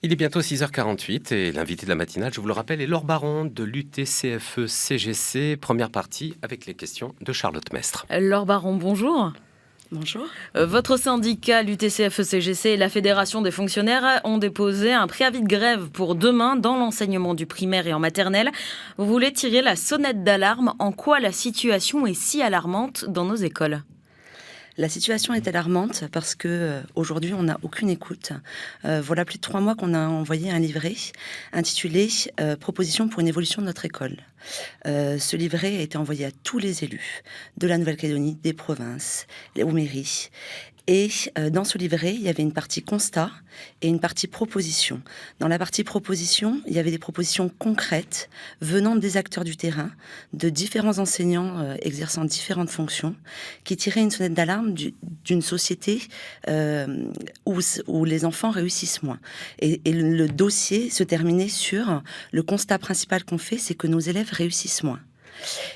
Il est bientôt 6h48 et l'invité de la matinale, je vous le rappelle, est Laure Baron de l'UTCFE-CGC. Première partie avec les questions de Charlotte Mestre. Laure Baron, bonjour. Bonjour. Votre syndicat, l'UTCFE-CGC et la Fédération des fonctionnaires ont déposé un préavis de grève pour demain dans l'enseignement du primaire et en maternelle. Vous voulez tirer la sonnette d'alarme. En quoi la situation est si alarmante dans nos écoles ? La situation est alarmante parce que aujourd'hui on n'a aucune écoute. Voilà plus de 3 mois qu'on a envoyé un livret intitulé Proposition pour une évolution de notre école. Ce livret a été envoyé à tous les élus de la Nouvelle-Calédonie, des provinces, aux mairies. Et dans ce livret, il y avait une partie constat et une partie proposition. Dans la partie proposition, il y avait des propositions concrètes venant des acteurs du terrain, de différents enseignants exerçant différentes fonctions, qui tiraient une sonnette d'alarme d'une société où les enfants réussissent moins. Et le dossier se terminait sur le constat principal qu'on fait, c'est que nos élèves réussissent moins.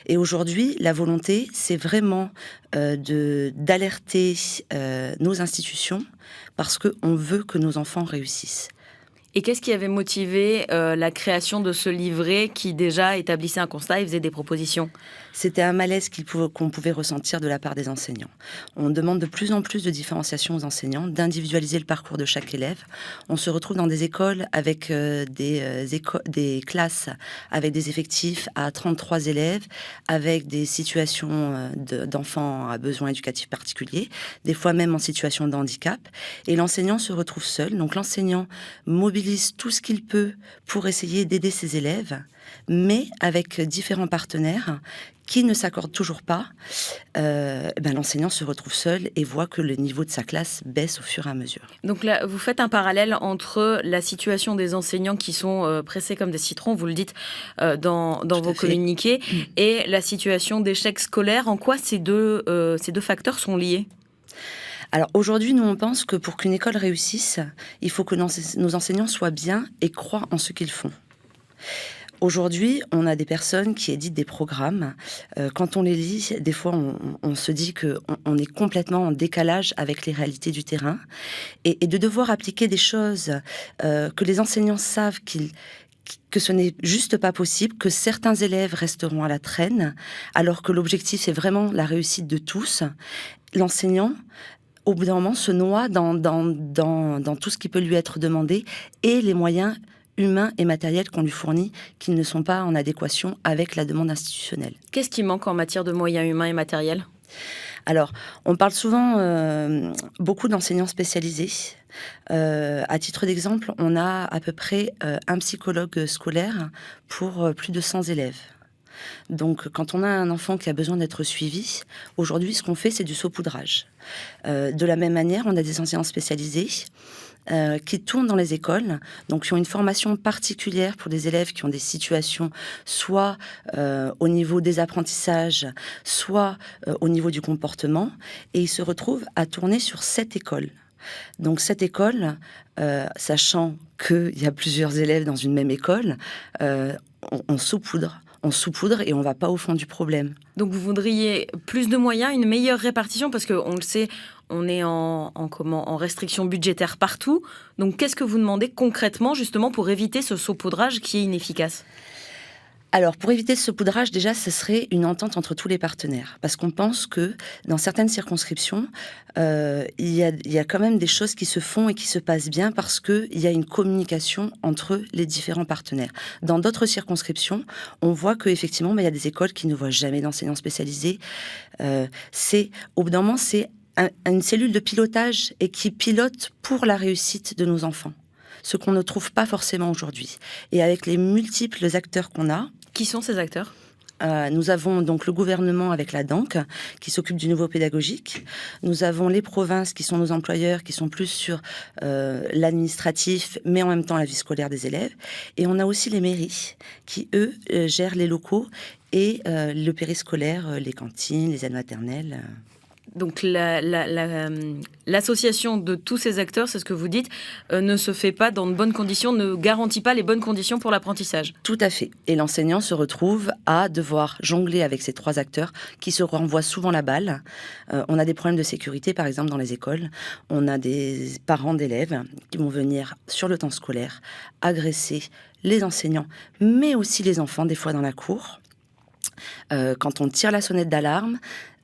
Et aujourd'hui, la volonté, c'est vraiment d'alerter nos institutions parce qu'on veut que nos enfants réussissent. Et qu'est-ce qui avait motivé la création de ce livret qui déjà établissait un constat et faisait des propositions ? C'était un malaise qu'on pouvait ressentir de la part des enseignants. On demande de plus en plus de différenciation aux enseignants, d'individualiser le parcours de chaque élève. On se retrouve dans des écoles avec des classes avec des effectifs à 33 élèves, avec des situations d'enfants à besoins éducatifs particuliers, des fois même en situation de handicap. Et l'enseignant se retrouve seul. Donc l'enseignant mobilise tout ce qu'il peut pour essayer d'aider ses élèves, mais avec différents partenaires qui ne s'accordent toujours pas. L'enseignant se retrouve seul et voit que le niveau de sa classe baisse au fur et à mesure. Donc là, vous faites un parallèle entre la situation des enseignants qui sont pressés comme des citrons, vous le dites dans vos communiqués, et la situation d'échec scolaire. En quoi ces deux facteurs sont liés ? Alors aujourd'hui, nous on pense que pour qu'une école réussisse, il faut que nos enseignants soient bien et croient en ce qu'ils font. Aujourd'hui, on a des personnes qui éditent des programmes. Quand on les lit, des fois, on se dit qu'on est complètement en décalage avec les réalités du terrain. Et de devoir appliquer des choses que les enseignants savent que ce n'est juste pas possible, que certains élèves resteront à la traîne, alors que l'objectif, c'est vraiment la réussite de tous. L'enseignant, au bout d'un moment, se noie dans tout ce qui peut lui être demandé et les moyens humains et matériels qu'on lui fournit qui ne sont pas en adéquation avec la demande institutionnelle. Qu'est-ce qui manque en matière de moyens humains et matériels ? Alors, on parle souvent beaucoup d'enseignants spécialisés. À titre d'exemple, on a à peu près un psychologue scolaire pour plus de 100 élèves. Donc, quand on a un enfant qui a besoin d'être suivi, aujourd'hui, ce qu'on fait, c'est du saupoudrage. De la même manière, on a des enseignants spécialisés qui tournent dans les écoles, donc qui ont une formation particulière pour des élèves qui ont des situations soit au niveau des apprentissages, soit au niveau du comportement, et ils se retrouvent à tourner sur 7 écoles. Donc cette école, sachant qu'il y a plusieurs élèves dans une même école, on saupoudre et on ne va pas au fond du problème. Donc vous voudriez plus de moyens, une meilleure répartition, parce qu'on le sait, on est en restriction budgétaire partout. Donc qu'est-ce que vous demandez concrètement justement pour éviter ce saupoudrage qui est inefficace ? Alors, pour éviter ce saupoudrage, déjà, ce serait une entente entre tous les partenaires. Parce qu'on pense que, dans certaines circonscriptions, il y a quand même des choses qui se font et qui se passent bien parce qu'il y a une communication entre les différents partenaires. Dans d'autres circonscriptions, on voit qu'effectivement, il y a des écoles qui ne voient jamais d'enseignants spécialisés. Au bout d'un moment, c'est une cellule de pilotage et qui pilote pour la réussite de nos enfants. Ce qu'on ne trouve pas forcément aujourd'hui. Et avec les multiples acteurs qu'on a... Qui sont ces acteurs ? Nous avons donc le gouvernement avec la DANC qui s'occupe du niveau pédagogique. Nous avons les provinces qui sont nos employeurs, qui sont plus sur l'administratif, mais en même temps la vie scolaire des élèves. Et on a aussi les mairies qui, eux, gèrent les locaux et le périscolaire, les cantines, les aides maternelles. Donc l'association de tous ces acteurs, c'est ce que vous dites, ne se fait pas dans de bonnes conditions, ne garantit pas les bonnes conditions pour l'apprentissage. Tout à fait. Et l'enseignant se retrouve à devoir jongler avec ces 3 acteurs qui se renvoient souvent la balle. On a des problèmes de sécurité, par exemple, dans les écoles. On a des parents d'élèves qui vont venir sur le temps scolaire agresser les enseignants, mais aussi les enfants, des fois dans la cour. Quand on tire la sonnette d'alarme,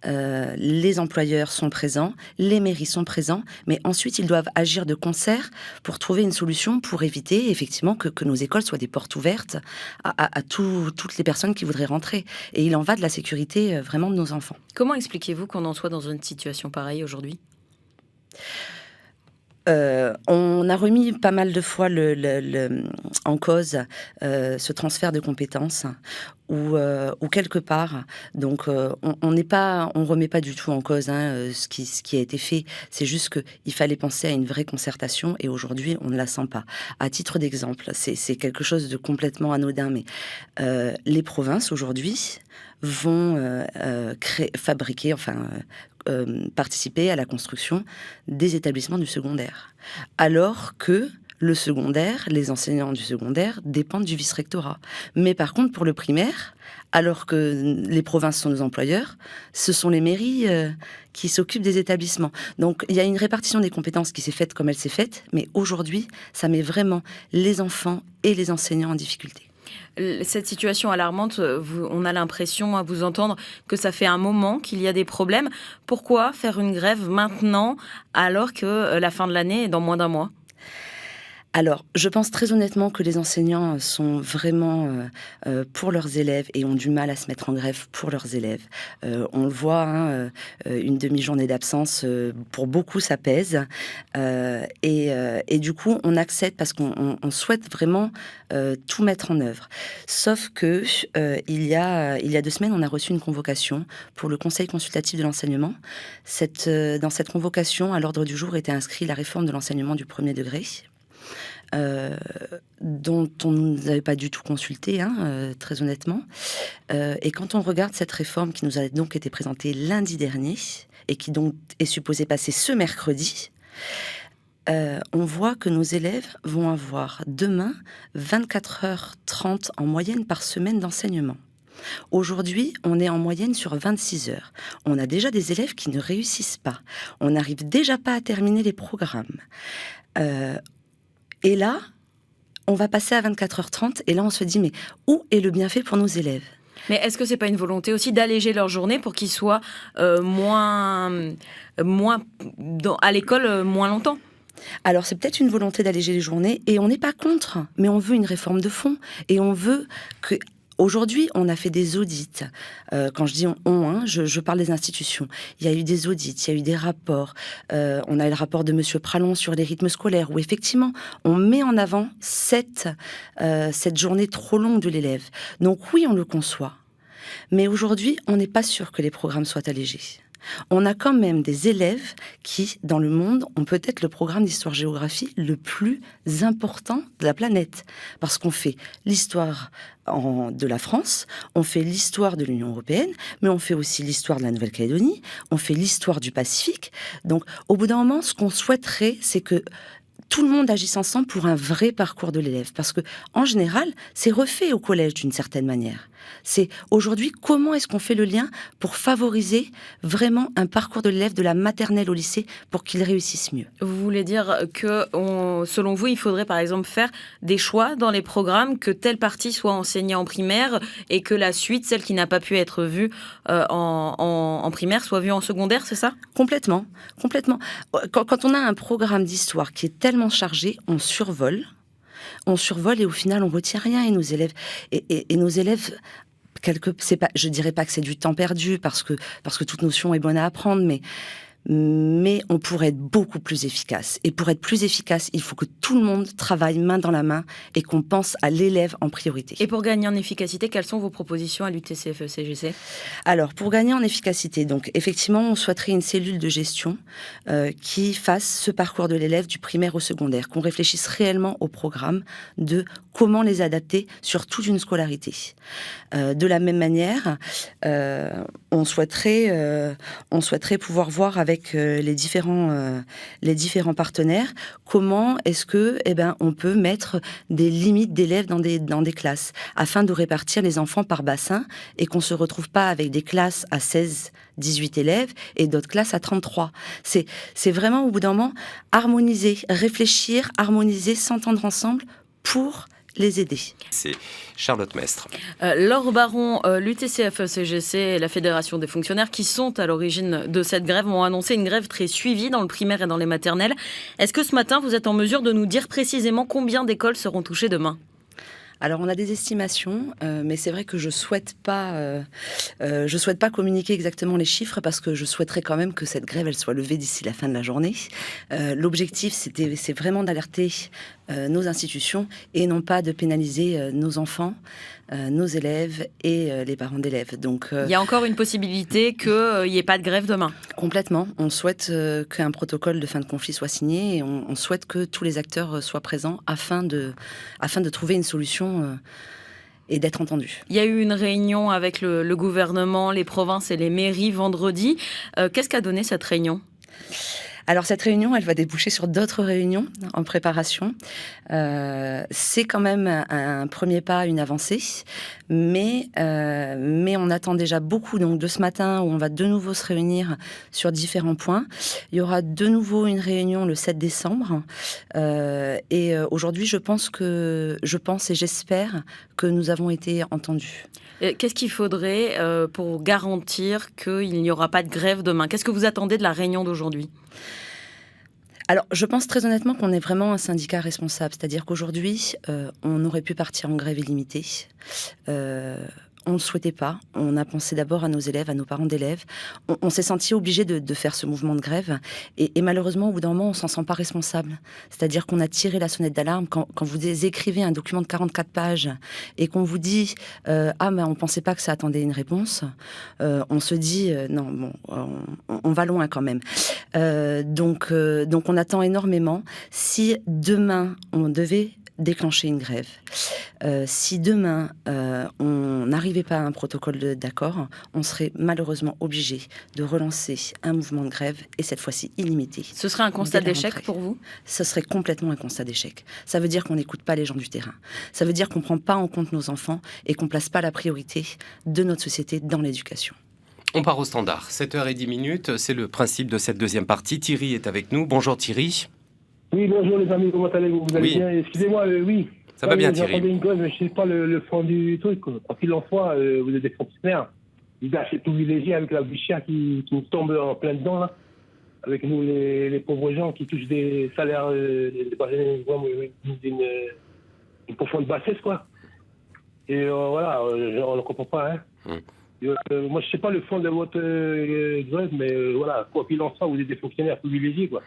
les employeurs sont présents, les mairies sont présents, mais ensuite ils doivent agir de concert pour trouver une solution pour éviter effectivement que nos écoles soient des portes ouvertes à toutes les personnes qui voudraient rentrer. Et il en va de la sécurité vraiment de nos enfants. Comment expliquez-vous qu'on en soit dans une situation pareille aujourd'hui ? On a remis pas mal de fois en cause ce transfert de compétences ou quelque part. Donc, on remet pas du tout en cause ce qui a été fait. C'est juste qu'il fallait penser à une vraie concertation et aujourd'hui, on ne la sent pas. À titre d'exemple, c'est quelque chose de complètement anodin, mais les provinces aujourd'hui vont participer à la construction des établissements du secondaire. Alors que le secondaire, les enseignants du secondaire dépendent du vice-rectorat. Mais par contre, pour le primaire, alors que les provinces sont nos employeurs, ce sont les mairies qui s'occupent des établissements. Donc, il y a une répartition des compétences qui s'est faite comme elle s'est faite, mais aujourd'hui, ça met vraiment les enfants et les enseignants en difficulté. Cette situation alarmante, on a l'impression, à vous entendre, que ça fait un moment qu'il y a des problèmes. Pourquoi faire une grève maintenant, alors que la fin de l'année est dans moins d'un mois ? Alors, je pense très honnêtement que les enseignants sont vraiment pour leurs élèves et ont du mal à se mettre en grève pour leurs élèves. On le voit, une demi-journée d'absence, pour beaucoup, ça pèse. Et du coup, on accepte parce qu'on souhaite vraiment tout mettre en œuvre. Sauf que il y a 2 semaines, on a reçu une convocation pour le Conseil consultatif de l'enseignement. Dans cette convocation, à l'ordre du jour était inscrit la réforme de l'enseignement du premier degré. Dont on ne nous avait pas du tout consulté, très honnêtement. Et quand on regarde cette réforme qui nous a donc été présentée lundi dernier et qui donc est supposée passer ce mercredi, on voit que nos élèves vont avoir demain 24h30 en moyenne par semaine d'enseignement. Aujourd'hui, on est en moyenne sur 26 heures. On a déjà des élèves qui ne réussissent pas. On n'arrive déjà pas à terminer les programmes. Et là, on va passer à 24h30 et là, on se dit, mais où est le bienfait pour nos élèves ? Mais est-ce que c'est pas une volonté aussi d'alléger leur journée pour qu'ils soient moins à l'école moins longtemps ? Alors, c'est peut-être une volonté d'alléger les journées et on n'est pas contre, mais on veut une réforme de fond et on veut que... Aujourd'hui, on a fait des audits. Quand je dis je parle des institutions. Il y a eu des audits, il y a eu des rapports. On a eu le rapport de Monsieur Pralon sur les rythmes scolaires, où effectivement, on met en avant cette journée trop longue de l'élève. Donc oui, on le conçoit. Mais aujourd'hui, on n'est pas sûr que les programmes soient allégés. On a quand même des élèves qui, dans le monde, ont peut-être le programme d'histoire-géographie le plus important de la planète. Parce qu'on fait l'histoire de la France, on fait l'histoire de l'Union européenne, mais on fait aussi l'histoire de la Nouvelle-Calédonie, on fait l'histoire du Pacifique. Donc, au bout d'un moment, ce qu'on souhaiterait, c'est que tout le monde agisse ensemble pour un vrai parcours de l'élève. Parce que, en général, c'est refait au collège d'une certaine manière. C'est aujourd'hui, comment est-ce qu'on fait le lien pour favoriser vraiment un parcours de l'élève de la maternelle au lycée pour qu'il réussisse mieux. Vous voulez dire que, selon vous, il faudrait par exemple faire des choix dans les programmes, que telle partie soit enseignée en primaire et que la suite, celle qui n'a pas pu être vue en primaire, soit vue en secondaire, c'est ça ? Complètement. Quand on a un programme d'histoire qui est tellement chargé, on survole et au final on retient rien et nos élèves je dirais pas que c'est du temps perdu parce que toute notion est bonne à apprendre, mais on pourrait être beaucoup plus efficace. Et pour être plus efficace, il faut que tout le monde travaille main dans la main et qu'on pense à l'élève en priorité. Et pour gagner en efficacité, quelles sont vos propositions à l'UTCFE-CGC ? Alors, pour gagner en efficacité, donc effectivement, on souhaiterait une cellule de gestion qui fasse ce parcours de l'élève du primaire au secondaire, qu'on réfléchisse réellement au programme de comment les adapter sur toute une scolarité. De la même manière, on souhaiterait pouvoir voir avec les différents partenaires comment est-ce que on peut mettre des limites d'élèves dans des classes afin de répartir les enfants par bassin et qu'on se retrouve pas avec des classes à 16, 18 élèves et d'autres classes à 33. C'est vraiment au bout d'un moment harmoniser, réfléchir, harmoniser, s'entendre ensemble pour les aider. C'est Charlotte Mestre. Laure Baron, l'UTCFE-CGC et la Fédération des fonctionnaires qui sont à l'origine de cette grève ont annoncé une grève très suivie dans le primaire et dans les maternelles. Est-ce que ce matin, vous êtes en mesure de nous dire précisément combien d'écoles seront touchées demain ? Alors, on a des estimations, mais c'est vrai que je souhaite pas communiquer exactement les chiffres parce que je souhaiterais quand même que cette grève elle soit levée d'ici la fin de la journée. L'objectif, c'est vraiment d'alerter nos institutions et non pas de pénaliser nos enfants, nos élèves et les parents d'élèves. Donc, il y a encore une possibilité qu'il n'y ait pas de grève demain. Complètement. On souhaite qu'un protocole de fin de conflit soit signé et on souhaite que tous les acteurs soient présents afin de trouver une solution et d'être entendus. Il y a eu une réunion avec le gouvernement, les provinces et les mairies vendredi. Qu'est-ce qu'a donné cette réunion ? Alors cette réunion, elle va déboucher sur d'autres réunions en préparation. C'est quand même un premier pas, une avancée, mais on attend déjà beaucoup. Donc de ce matin où on va de nouveau se réunir sur différents points, il y aura de nouveau une réunion le 7 décembre. Et aujourd'hui, je pense et j'espère que nous avons été entendus. Qu'est-ce qu'il faudrait pour garantir qu'il n'y aura pas de grève demain ? Qu'est-ce que vous attendez de la réunion d'aujourd'hui ? Alors, je pense très honnêtement qu'on est vraiment un syndicat responsable. C'est-à-dire qu'aujourd'hui, on aurait pu partir en grève illimitée. On ne le souhaitait pas. On a pensé d'abord à nos élèves, à nos parents d'élèves. On s'est senti obligé de faire ce mouvement de grève. Et malheureusement, au bout d'un moment, on s'en sent pas responsable. C'est-à-dire qu'on a tiré la sonnette d'alarme. Quand vous écrivez un document de 44 pages et qu'on vous dit « Ah, mais on pensait pas que ça attendait une réponse », on se dit « Non, bon, on va loin quand même ». Donc on attend énormément. Si demain, on devait déclencher une grève. Si demain, on n'arrivait pas à un protocole d'accord, on serait malheureusement obligé de relancer un mouvement de grève, et cette fois-ci illimité. Ce serait un constat d'échec pour vous ? Ce serait complètement un constat d'échec. Ça veut dire qu'on n'écoute pas les gens du terrain. Ça veut dire qu'on ne prend pas en compte nos enfants et qu'on ne place pas la priorité de notre société dans l'éducation. On part au standard. 7h10, c'est le principe de cette deuxième partie. Thierry est avec nous. Bonjour Thierry. Oui, bonjour les amis, comment allez-vous ? Vous allez bien ? Excusez-moi, oui. Ça va bien Thierry. Une grève, je ne sais pas le fond du truc. Quoi. Quand il en soit, vous êtes des fonctionnaires. Les gars, c'est privilégié avec la bichière qui nous tombe en plein dedans, là. Avec nous, les pauvres gens qui touchent des salaires, une profonde bassesse, quoi. Et voilà, on ne comprend pas, hein. Moi, je ne sais pas le fond de votre grève, mais voilà, quoi qu'il en soit, vous êtes des fonctionnaires privilégiés, quoi.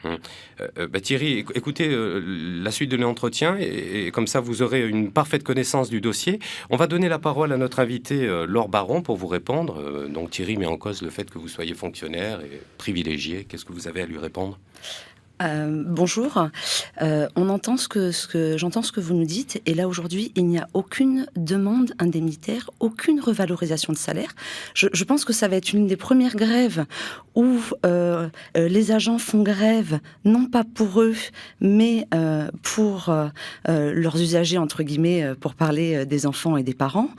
Thierry, écoutez la suite de l'entretien et comme ça, vous aurez une parfaite connaissance du dossier. On va donner la parole à notre invité Laure Baron pour vous répondre. Donc Thierry met en cause le fait que vous soyez fonctionnaire et privilégié. Qu'est-ce que vous avez à lui répondre ? Bonjour, on entend j'entends ce que vous nous dites, et là aujourd'hui il n'y a aucune demande indemnitaire, aucune revalorisation de salaire. Je pense que ça va être une des premières grèves où les agents font grève, non pas pour eux, mais pour leurs usagers, entre guillemets, pour parler des enfants et des parents.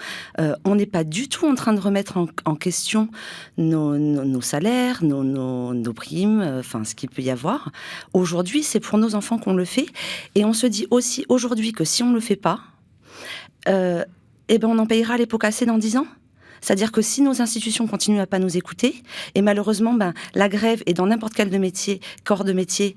On n'est pas du tout en train de remettre en question nos salaires, nos primes, enfin ce qu'il peut y avoir. Aujourd'hui, c'est pour nos enfants qu'on le fait, et on se dit aussi aujourd'hui que si on ne le fait pas, on en payera les pots cassés dans 10 ans. C'est-à-dire que si nos institutions continuent à pas nous écouter, et malheureusement, la grève est dans n'importe quel corps de métier,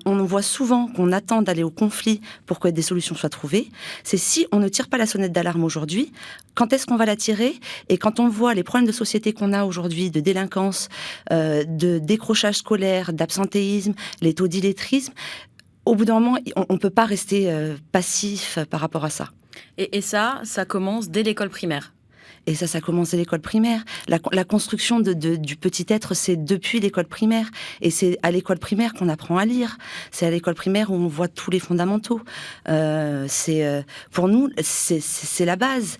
on voit souvent qu'on attend d'aller au conflit pour que des solutions soient trouvées. C'est si on ne tire pas la sonnette d'alarme aujourd'hui, quand est-ce qu'on va la tirer? Et quand on voit les problèmes de société qu'on a aujourd'hui, de délinquance, de décrochage scolaire, d'absentéisme, les taux d'illettrisme, au bout d'un moment, on ne peut pas rester passif par rapport à ça. Et ça commence dès l'école primaire. Et ça commence dès l'école primaire. La construction du petit être, c'est depuis l'école primaire. Et c'est à l'école primaire qu'on apprend à lire. C'est à l'école primaire où on voit tous les fondamentaux. Pour nous, c'est la base.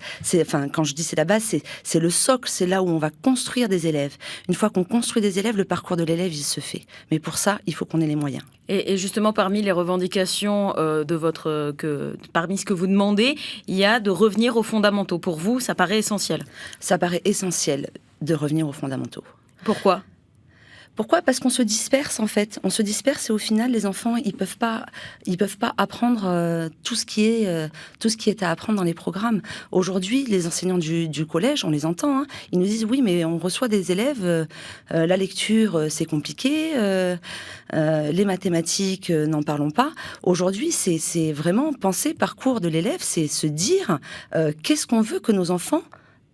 Quand je dis c'est la base, c'est le socle. C'est là où on va construire des élèves. Une fois qu'on construit des élèves, le parcours de l'élève, il se fait. Mais pour ça, il faut qu'on ait les moyens. Et justement, parmi les revendications parmi ce que vous demandez, il y a de revenir aux fondamentaux. Pour vous, ça paraît essentiel. Ça paraît essentiel de revenir aux fondamentaux. Pourquoi ? Pourquoi ? Parce qu'on se disperse en fait. On se disperse et au final, les enfants, ils peuvent pas apprendre tout ce qui est à apprendre dans les programmes. Aujourd'hui, les enseignants du collège, on les entend, ils nous disent oui, mais on reçoit des élèves, la lecture c'est compliqué, les mathématiques n'en parlons pas. Aujourd'hui, c'est vraiment penser parcours de l'élève, c'est se dire qu'est-ce qu'on veut que nos enfants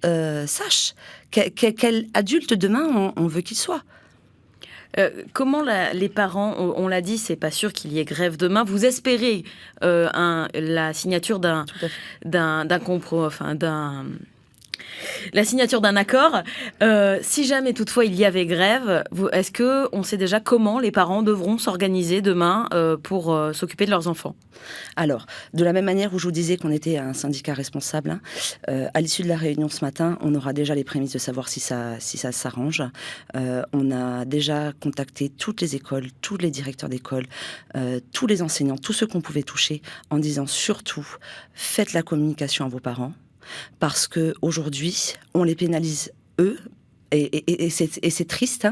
sachent, quel adulte demain on veut qu'ils soient. Comment les parents, on l'a dit, c'est pas sûr qu'il y ait grève demain. Vous espérez la signature d'un accord. Si jamais toutefois il y avait grève, est-ce que on sait déjà comment les parents devront s'organiser demain pour s'occuper de leurs enfants ? Alors, de la même manière où je vous disais qu'on était un syndicat responsable, à l'issue de la réunion ce matin, on aura déjà les prémices de savoir si ça s'arrange. On a déjà contacté toutes les écoles, tous les directeurs d'école, tous les enseignants, tous ceux qu'on pouvait toucher, en disant surtout, faites la communication à vos parents. Parce que aujourd'hui, on les pénalise eux, et c'est triste,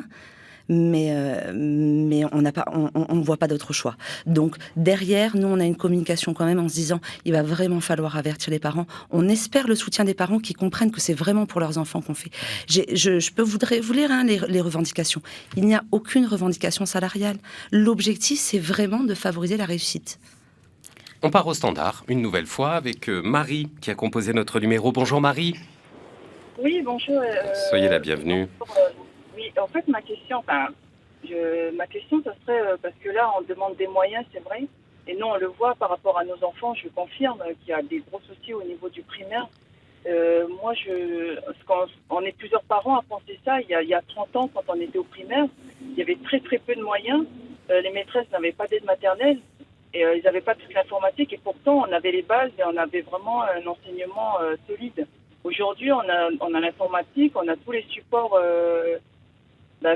mais on ne voit pas d'autre choix. Donc derrière, nous, on a une communication quand même en se disant, il va vraiment falloir avertir les parents. On espère le soutien des parents qui comprennent que c'est vraiment pour leurs enfants qu'on fait. Je voudrais vous lire les revendications. Il n'y a aucune revendication salariale. L'objectif, c'est vraiment de favoriser la réussite. On part au standard, une nouvelle fois, avec Marie, qui a composé notre numéro. Bonjour Marie. Oui, bonjour. Soyez la bienvenue. Oui, en fait, ma question, ça serait, parce que là, on demande des moyens, c'est vrai, et nous, on le voit par rapport à nos enfants, je confirme qu'il y a des gros soucis au niveau du primaire. On est plusieurs parents à penser ça. Il y a 30 ans, quand on était au primaire, il y avait très, très peu de moyens. Les maîtresses n'avaient pas d'aide maternelle. Et ils n'avaient pas toute l'informatique et pourtant on avait les bases et on avait vraiment un enseignement solide. Aujourd'hui, on a l'informatique, on a tous les supports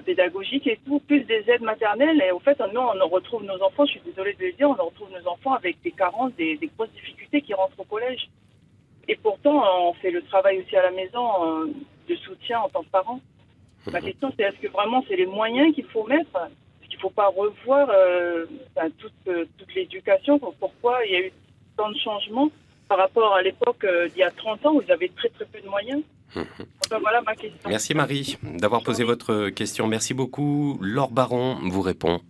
pédagogiques et tout, plus des aides maternelles. Et au fait, nous, on retrouve nos enfants, je suis désolée de le dire, on retrouve nos enfants avec des carences, des grosses difficultés qui rentrent au collège. Et pourtant, on fait le travail aussi à la maison de soutien en tant que parents. Ma question, c'est est-ce que vraiment c'est les moyens qu'il faut mettre ? Il ne faut pas revoir toute l'éducation. Pourquoi il y a eu tant de changements par rapport à l'époque d'il y a 30 ans où ils avaient très très peu de moyens. Enfin, voilà ma question. Merci Marie d'avoir posé votre question. Merci beaucoup. Laure Baron vous répond.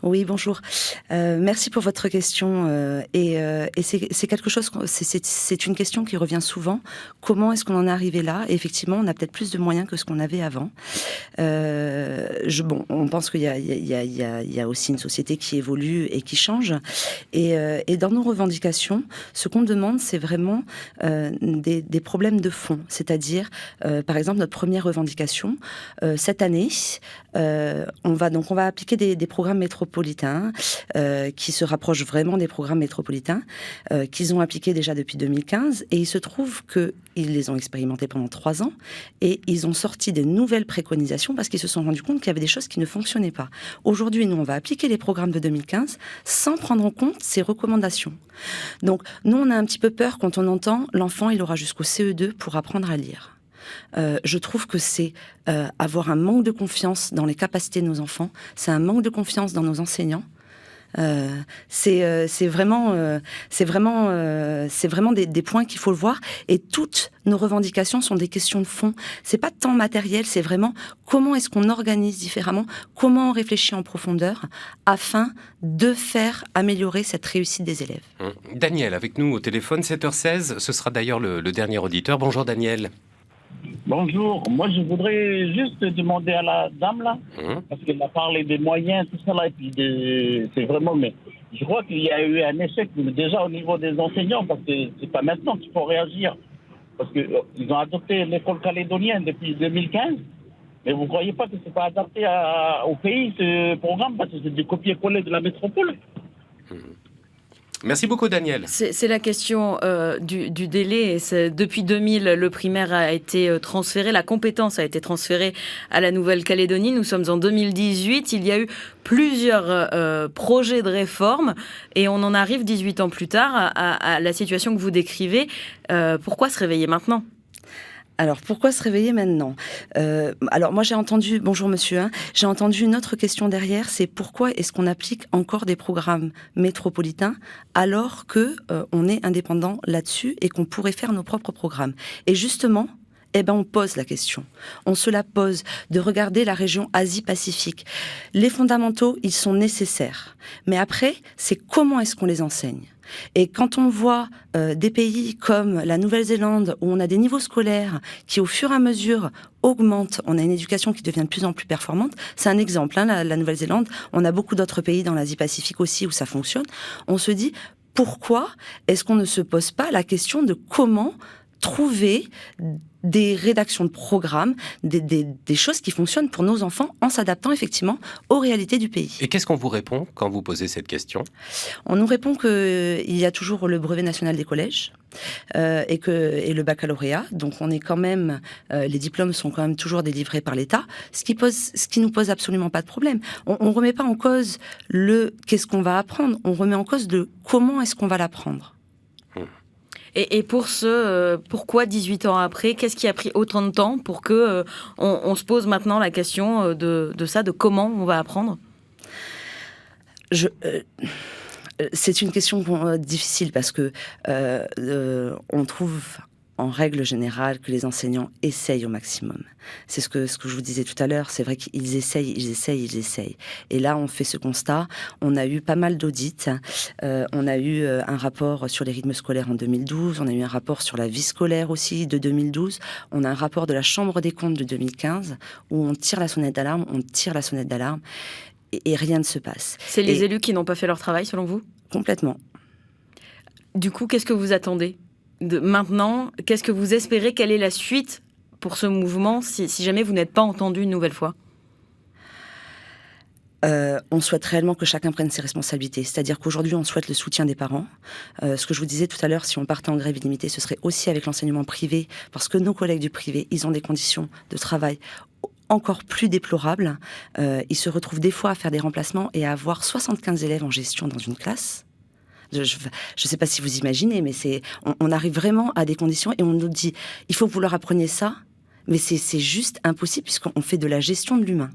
Oui, bonjour. Merci pour votre question. Et c'est quelque chose, c'est une question qui revient souvent. Comment est-ce qu'on en est arrivé là ? Et effectivement, on a peut-être plus de moyens que ce qu'on avait avant. On pense qu'il y a aussi une société qui évolue et qui change. Et dans nos revendications, ce qu'on demande, c'est vraiment des problèmes de fond. C'est-à-dire, par exemple, notre première revendication, cette année, on va appliquer des programmes métropolitains qui se rapprochent vraiment des programmes métropolitains qu'ils ont appliqués déjà depuis 2015 et il se trouve qu'ils les ont expérimentés pendant 3 ans et ils ont sorti des nouvelles préconisations parce qu'ils se sont rendus compte qu'il y avait des choses qui ne fonctionnaient pas. Aujourd'hui, nous, on va appliquer les programmes de 2015 sans prendre en compte ces recommandations. Donc, nous, on a un petit peu peur quand on entend l'enfant, il aura jusqu'au CE2 pour apprendre à lire. Je trouve que c'est avoir un manque de confiance dans les capacités de nos enfants, c'est un manque de confiance dans nos enseignants, C'est vraiment des points qu'il faut le voir. Et toutes nos revendications sont des questions de fond. C'est pas tant matériel, c'est vraiment comment est-ce qu'on organise différemment, comment on réfléchit en profondeur afin de faire améliorer cette réussite des élèves. Daniel, avec nous au téléphone, 7h16, ce sera d'ailleurs le dernier auditeur. Bonjour Daniel. Bonjour, moi je voudrais juste demander à la dame là, parce qu'elle a parlé des moyens, tout ça là, et puis c'est vraiment, mais je crois qu'il y a eu un échec déjà au niveau des enseignants, parce que c'est pas maintenant qu'il faut réagir, parce qu'ils ont adopté l'école calédonienne depuis 2015, mais vous ne croyez pas que c'est pas adapté au pays ce programme, parce que c'est du copier-coller de la métropole. Merci beaucoup Daniel. C'est la question du délai. Depuis 2000, le primaire a été transféré, la compétence a été transférée à la Nouvelle-Calédonie. Nous sommes en 2018. Il y a eu plusieurs projets de réforme et on en arrive 18 ans plus tard à la situation que vous décrivez. Pourquoi se réveiller maintenant ? Alors, pourquoi se réveiller maintenant ? Alors, moi, j'ai entendu... Bonjour, monsieur. J'ai entendu une autre question derrière, c'est pourquoi est-ce qu'on applique encore des programmes métropolitains alors qu'on est indépendant là-dessus et qu'on pourrait faire nos propres programmes ? Et justement, on pose la question. On se la pose de regarder la région Asie-Pacifique. Les fondamentaux, ils sont nécessaires. Mais après, c'est comment est-ce qu'on les enseigne ? Et quand on voit des pays comme la Nouvelle-Zélande, où on a des niveaux scolaires qui, au fur et à mesure, augmentent, on a une éducation qui devient de plus en plus performante, c'est un exemple, la Nouvelle-Zélande, on a beaucoup d'autres pays dans l'Asie-Pacifique aussi où ça fonctionne, on se dit, pourquoi est-ce qu'on ne se pose pas la question de comment trouver des rédactions de programmes, des choses qui fonctionnent pour nos enfants en s'adaptant effectivement aux réalités du pays. Et qu'est-ce qu'on vous répond quand vous posez cette question ? On nous répond qu'il y a toujours le brevet national des collèges et le baccalauréat. Donc on est quand même, les diplômes sont quand même toujours délivrés par l'État, ce qui nous pose absolument pas de problème. On remet pas en cause qu'est-ce qu'on va apprendre, on remet en cause comment est-ce qu'on va l'apprendre. Et pour pourquoi 18 ans après, qu'est-ce qui a pris autant de temps pour que on se pose maintenant la question de ça, de comment on va apprendre ? C'est une question difficile parce que on trouve en règle générale que les enseignants essayent au maximum. C'est ce que je vous disais tout à l'heure, c'est vrai qu'ils essayent. Et là, on fait ce constat. On a eu pas mal d'audits. On a eu un rapport sur les rythmes scolaires en 2012. On a eu un rapport sur la vie scolaire aussi de 2012. On a un rapport de la Chambre des comptes de 2015 où on tire la sonnette d'alarme, et rien ne se passe. C'est les élus qui n'ont pas fait leur travail, selon vous ? Complètement. Du coup, qu'est-ce que vous attendez ? Maintenant, qu'est-ce que vous espérez ? Quelle est la suite pour ce mouvement si jamais vous n'êtes pas entendu une nouvelle fois ? On souhaite réellement que chacun prenne ses responsabilités. C'est-à-dire qu'aujourd'hui, on souhaite le soutien des parents. Ce que je vous disais tout à l'heure, si on partait en grève illimitée, ce serait aussi avec l'enseignement privé, parce que nos collègues du privé, ils ont des conditions de travail encore plus déplorables. Ils se retrouvent des fois à faire des remplacements et à avoir 75 élèves en gestion dans une classe. Je ne sais pas si vous imaginez, mais on arrive vraiment à des conditions et on nous dit il faut que vous leur appreniez ça, mais c'est juste impossible puisqu'on fait de la gestion de l'humain.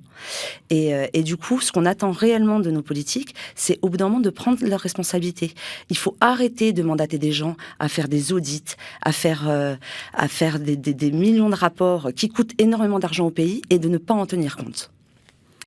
Et du coup, ce qu'on attend réellement de nos politiques, c'est au bout d'un moment de prendre leurs responsabilités. Il faut arrêter de mandater des gens à faire des audits, à faire des millions de rapports qui coûtent énormément d'argent au pays et de ne pas en tenir compte.